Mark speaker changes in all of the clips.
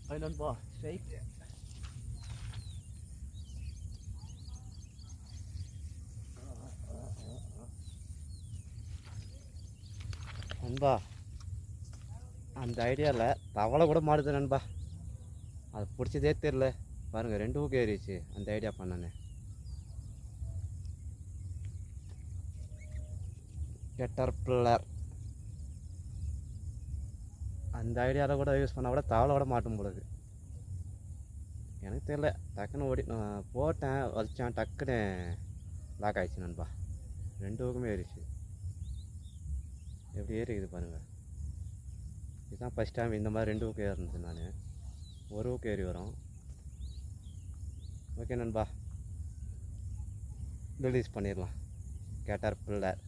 Speaker 1: நண்பா ஸ்ட்ரைக் நண்பா. அந்த ஐடியாவில் தவளை கூட மாடுது நண்பா. அது பிடிச்சதே தெரில பாருங்கள், 2 ஊக்கு ஏறிச்சு அந்த ஐடியா பண்ணனே. கேட்டர்பில்லர் அந்த ஐடியாவில் கூட யூஸ் பண்ணால் கூட தவளை கூட மாட்டும் போடுது. எனக்கு தெரியல, டக்குன்னு ஓடி நான் போட்டேன், வலிச்சேன், டக்குன்னு லாக் ஆகிடுச்சு நண்பா. 2 ஊக்குமே ஏறிச்சு. எப்படி ஏறிக்குது பாருங்கள். இதுதான் ஃபஸ்ட் டைம் இந்த மாதிரி 2 ஊக்கு ஏறினது. நான் 1 ஊக்கு ஏறி வரும். ஓகே நண்பா, ரிலீஸ் பண்ணிடலாம். கேட்டர்பில்லர்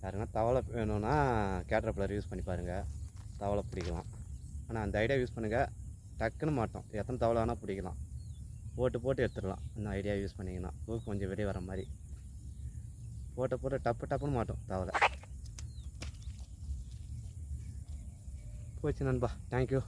Speaker 1: யாருன்னா தவளை வேணும்னா கேட்டர்பில்லர் யூஸ் பண்ணி பாருங்கள், தவளை பிடிக்கலாம். ஆனால் அந்த ஐடியா யூஸ் பண்ணுங்கள், டக்குன்னு மாட்டோம். எத்தனை தவளை வேணால் பிடிக்கலாம், போட்டு எடுத்துடலாம். அந்த ஐடியா யூஸ் பண்ணிங்கன்னா ஊக்கு கொஞ்சம் வெளியே வர மாதிரி போட்டு டப்புன்னு மாட்டோம் தவளை. போச்சு நண்பா. தேங்க்யூ.